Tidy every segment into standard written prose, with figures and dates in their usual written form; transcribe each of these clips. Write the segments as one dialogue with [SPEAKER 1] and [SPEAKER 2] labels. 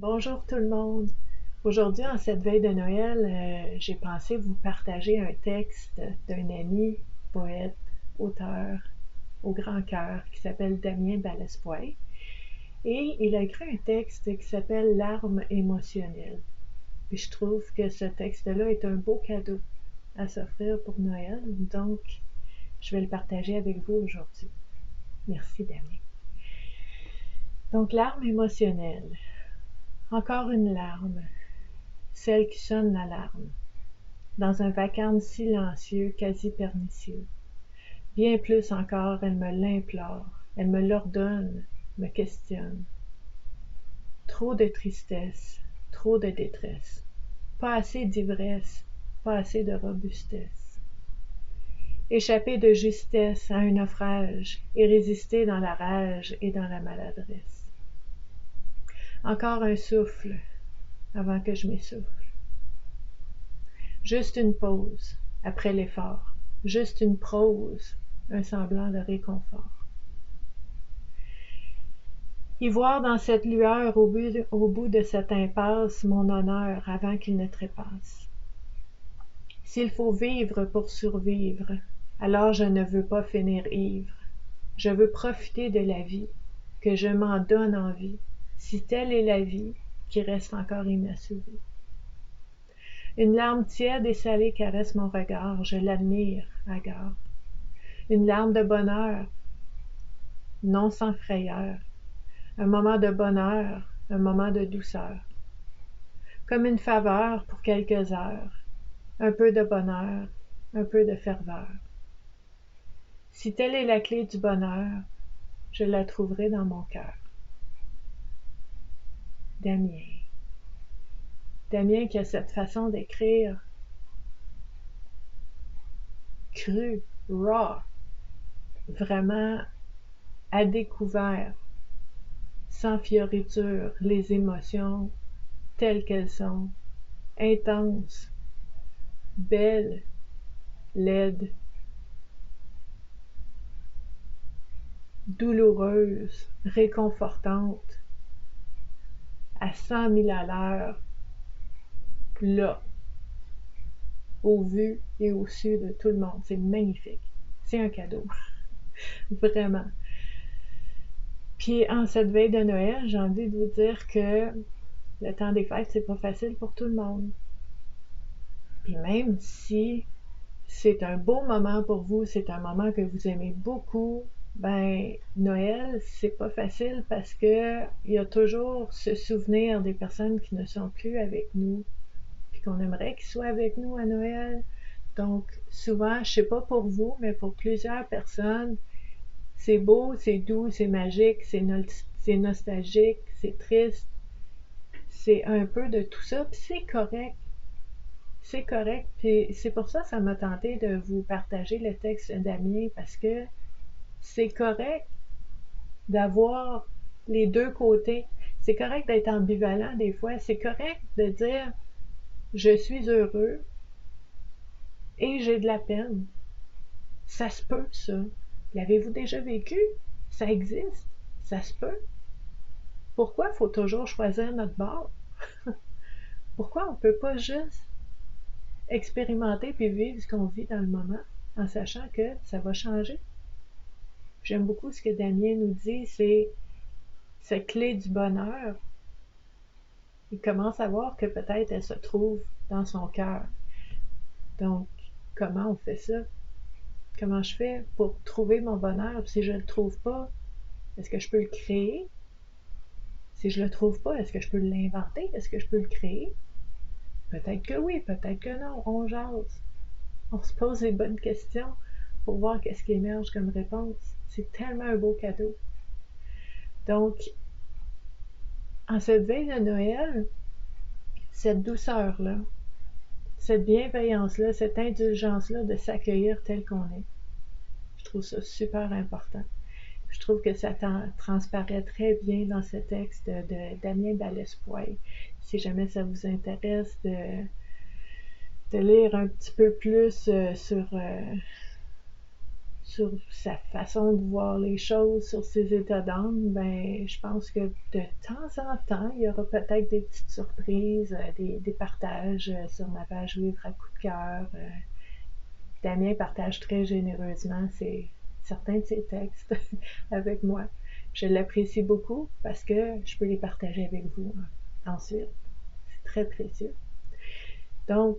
[SPEAKER 1] Bonjour tout le monde. Aujourd'hui, en cette veille de Noël, j'ai pensé vous partager un texte d'un ami, poète, auteur, au grand cœur, qui s'appelle Damien Ballespoix. Et il a écrit un texte qui s'appelle Larmes émotionnelles. Puis je trouve que ce texte-là est un beau cadeau à s'offrir pour Noël, donc je vais le partager avec vous aujourd'hui. Merci Damien. Donc, larmes émotionnelles. Encore une larme, celle qui sonne l'alarme, dans un vacarme silencieux, quasi pernicieux. Bien plus encore, elle me l'implore, elle me l'ordonne, me questionne. Trop de tristesse, trop de détresse, pas assez d'ivresse, pas assez de robustesse. Échapper de justesse à un naufrage et résister dans la rage et dans la maladresse. Encore un souffle avant que je m'essouffle. Juste une pause après l'effort, juste une prose, un semblant de réconfort. Y voir dans cette lueur au bout de cette impasse mon honneur avant qu'il ne trépasse. S'il faut vivre pour survivre, alors je ne veux pas finir ivre. Je veux profiter de la vie, que je m'en donne envie, si telle est la vie qui reste encore inassouvie. Une larme tiède et salée caresse mon regard, je l'admire, hagard. Une larme de bonheur, non sans frayeur, un moment de bonheur, un moment de douceur. Comme une faveur pour quelques heures, un peu de bonheur, un peu de ferveur. Si telle est la clé du bonheur, je la trouverai dans mon cœur. Damien. Damien qui a cette façon d'écrire crue, raw, vraiment à découvert, sans fioriture, les émotions telles qu'elles sont, intenses, belles, laides, douloureuses, réconfortantes, à 100 000 à l'heure, là, au vu et au su de tout le monde. C'est magnifique. C'est un cadeau. Vraiment. Puis en cette veille de Noël, j'ai envie de vous dire que le temps des fêtes, c'est pas facile pour tout le monde. Puis même si c'est un beau moment pour vous, c'est un moment que vous aimez beaucoup, ben Noël, c'est pas facile parce que il y a toujours ce souvenir des personnes qui ne sont plus avec nous, puis qu'on aimerait qu'ils soient avec nous à Noël. Donc souvent, je sais pas pour vous, mais pour plusieurs personnes, c'est beau, c'est doux, c'est magique, c'est nostalgique, c'est triste, c'est un peu de tout ça, puis c'est correct. C'est correct, puis c'est pour ça que ça m'a tenté de vous partager le texte d'Amien, parce que c'est correct d'avoir les deux côtés. C'est correct d'être ambivalent des fois. C'est correct de dire je suis heureux et j'ai de la peine. Ça se peut, ça. L'avez-vous déjà vécu? Ça existe. Ça se peut. Pourquoi il faut toujours choisir notre bord? Pourquoi on ne peut pas juste expérimenter puis vivre ce qu'on vit dans le moment en sachant que ça va changer? J'aime beaucoup ce que Damien nous dit, c'est cette clé du bonheur. Il commence à voir que peut-être elle se trouve dans son cœur. Donc, comment on fait ça? Comment je fais pour trouver mon bonheur? Si je ne le trouve pas, est-ce que je peux le créer? Si je ne le trouve pas, est-ce que je peux l'inventer? Est-ce que je peux le créer? Peut-être que oui, peut-être que non. On jase. On se pose les bonnes questions pour voir qu'est-ce qui émerge comme réponse. C'est tellement un beau cadeau. Donc, en cette veille de Noël, cette douceur-là, cette bienveillance-là, cette indulgence-là de s'accueillir tel qu'on est, je trouve ça super important. Je trouve que ça transparaît très bien dans ce texte de Damien Ballespoix. Si jamais ça vous intéresse de lire un petit peu plus sur sa façon de voir les choses, sur ses états d'âme, ben, je pense que de temps en temps, il y aura peut-être des petites surprises, des partages sur ma page Vivre à coup de cœur. Damien partage très généreusement certains de ses textes avec moi. Je l'apprécie beaucoup parce que je peux les partager avec vous ensuite. C'est très précieux. Donc,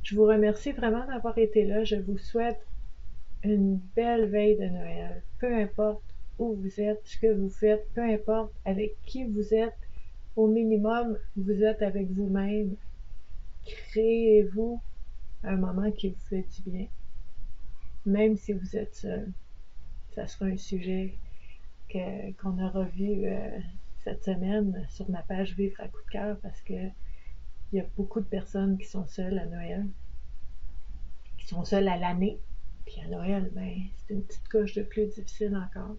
[SPEAKER 1] je vous remercie vraiment d'avoir été là. Je vous souhaite une belle veille de Noël. Peu importe où vous êtes, ce que vous faites, peu importe avec qui vous êtes, au minimum, vous êtes avec vous-même. Créez-vous un moment qui vous fait du bien. Même si vous êtes seul. Ça sera un sujet qu'on aura vu cette semaine sur ma page Vivre à coup de cœur parce que il y a beaucoup de personnes qui sont seules à Noël, qui sont seules à l'année. Puis à Noël, ben, c'est une petite couche de plus difficile encore.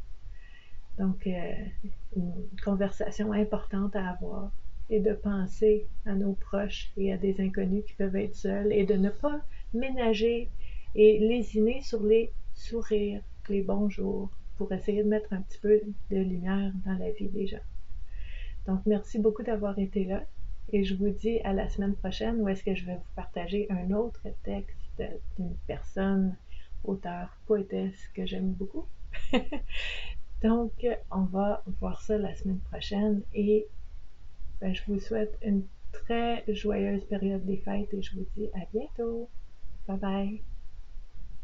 [SPEAKER 1] Donc, une conversation importante à avoir et de penser à nos proches et à des inconnus qui peuvent être seuls et de ne pas ménager et lésiner sur les sourires, les bonjours, pour essayer de mettre un petit peu de lumière dans la vie des gens. Donc, merci beaucoup d'avoir été là et je vous dis à la semaine prochaine où est-ce que je vais vous partager un autre texte d'une personne, auteur, poétesse que j'aime beaucoup. Donc, on va voir ça la semaine prochaine et ben, je vous souhaite une très joyeuse période des fêtes et je vous dis à bientôt. Bye bye!